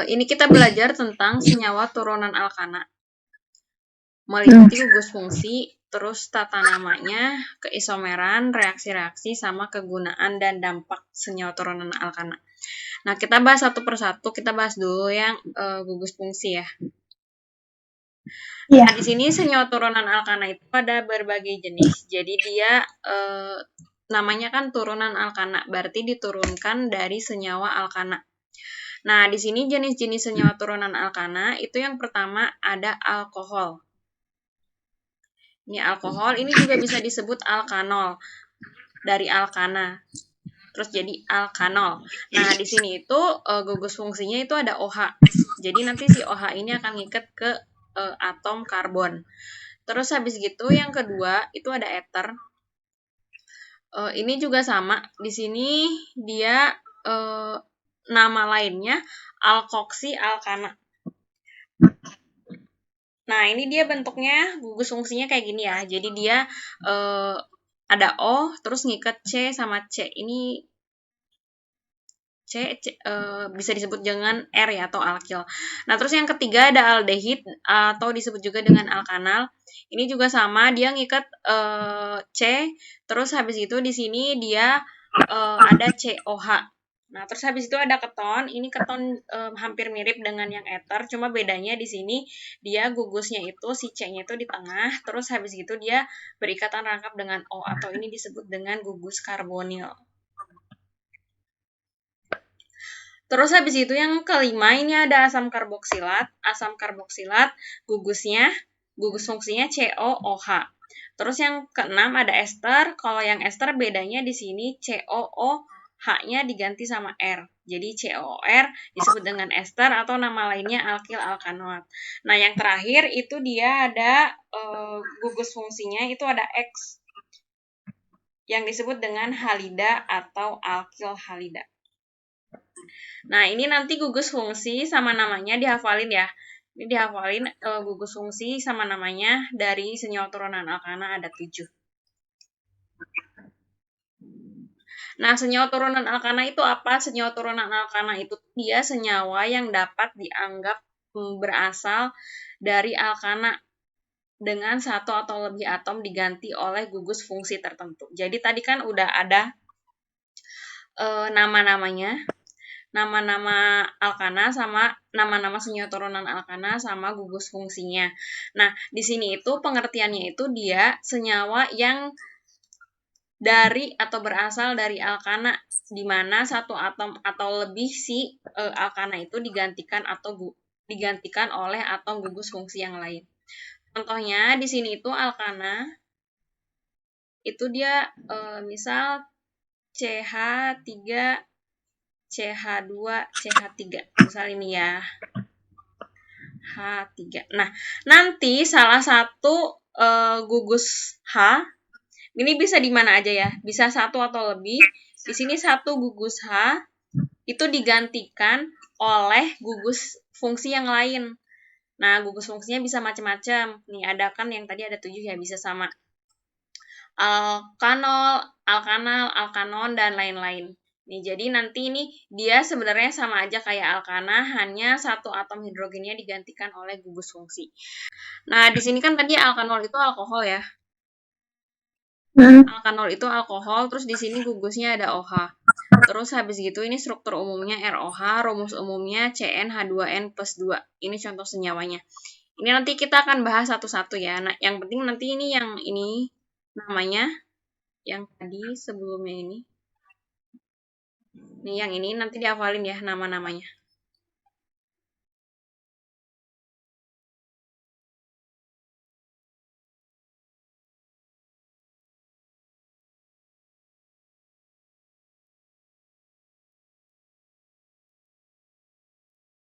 Ini kita belajar tentang senyawa turunan alkana, meliputi gugus fungsi, terus tata namanya, keisomeran, reaksi-reaksi, sama kegunaan dan dampak senyawa turunan alkana. Nah, kita bahas satu persatu. Kita bahas dulu yang gugus fungsi ya. Nah, di sini senyawa turunan alkana itu ada berbagai jenis. Jadi dia namanya kan turunan alkana, berarti diturunkan dari senyawa alkana. Nah, di sini jenis-jenis senyawa turunan alkana itu yang pertama ada alkohol. Ini alkohol, ini juga bisa disebut alkanol dari alkana. Terus jadi alkanol. Nah, di sini itu gugus fungsinya itu ada OH. Jadi nanti si OH ini akan ngikat ke atom karbon. Terus habis gitu yang kedua itu ada ether. Ini juga sama. Di sini dia nama lainnya alkoksi alkana. Nah, ini dia bentuknya, gugus fungsinya kayak gini ya. Jadi dia ada O, terus ngikat C sama C. Ini C bisa disebut dengan R ya, atau alkyl. Nah, terus yang ketiga ada aldehid, atau disebut juga dengan alkanal. Ini juga sama, dia ngikat C, terus habis itu di sini dia ada COH. Nah, terus habis itu ada keton. Ini keton hampir mirip dengan yang ether, cuma bedanya di sini dia gugusnya itu si C-nya itu di tengah, terus habis itu dia berikatan rangkap dengan O, atau ini disebut dengan gugus karbonil. Terus habis itu yang kelima ini ada asam karboksilat. Asam karboksilat gugus fungsinya COOH. Terus yang keenam ada ester. Kalau yang ester bedanya di sini COOH-nya diganti sama R. Jadi COOR disebut dengan ester atau nama lainnya alkil alkanoat. Nah, yang terakhir itu dia ada gugus fungsinya itu ada X yang disebut dengan halida atau alkil halida. Nah, ini nanti gugus fungsi sama namanya dihafalin ya. Ini dihafalin gugus fungsi sama namanya dari senyawa turunan alkana ada 7. Nah, senyawa turunan alkana itu apa? Senyawa turunan alkana itu dia senyawa yang dapat dianggap berasal dari alkana dengan satu atau lebih atom diganti oleh gugus fungsi tertentu. Jadi tadi kan udah ada nama-namanya. Nama-nama alkana sama nama-nama senyawa turunan alkana sama gugus fungsinya. Nah, di sini itu pengertiannya itu dia senyawa yang dari atau berasal dari alkana, di mana satu atom atau lebih si alkana itu digantikan oleh atom gugus fungsi yang lain. Contohnya di sini itu alkana itu dia misal CH3 CH2, CH3. Misal ini ya. H3. Nah, nanti salah satu gugus H, ini bisa di mana aja ya? Bisa satu atau lebih. Di sini satu gugus H itu digantikan oleh gugus fungsi yang lain. Nah, gugus fungsinya bisa macam-macam. Nih, ada kan yang tadi ada 7 ya, bisa sama alkanol, alkanal, alkanon, dan lain-lain. Nih, jadi nanti ini dia sebenarnya sama aja kayak alkana, hanya satu atom hidrogennya digantikan oleh gugus fungsi. Nah, di sini kan tadi alkanol itu alkohol ya. Alkanol itu alkohol, terus di sini gugusnya ada OH. Terus habis gitu ini struktur umumnya ROH, rumus umumnya CnH2n plus 2. Ini contoh senyawanya. Ini nanti kita akan bahas satu-satu ya. Nah, yang penting nanti ini yang ini namanya, yang tadi sebelumnya ini. Nih yang ini nanti dihafalin ya nama-namanya.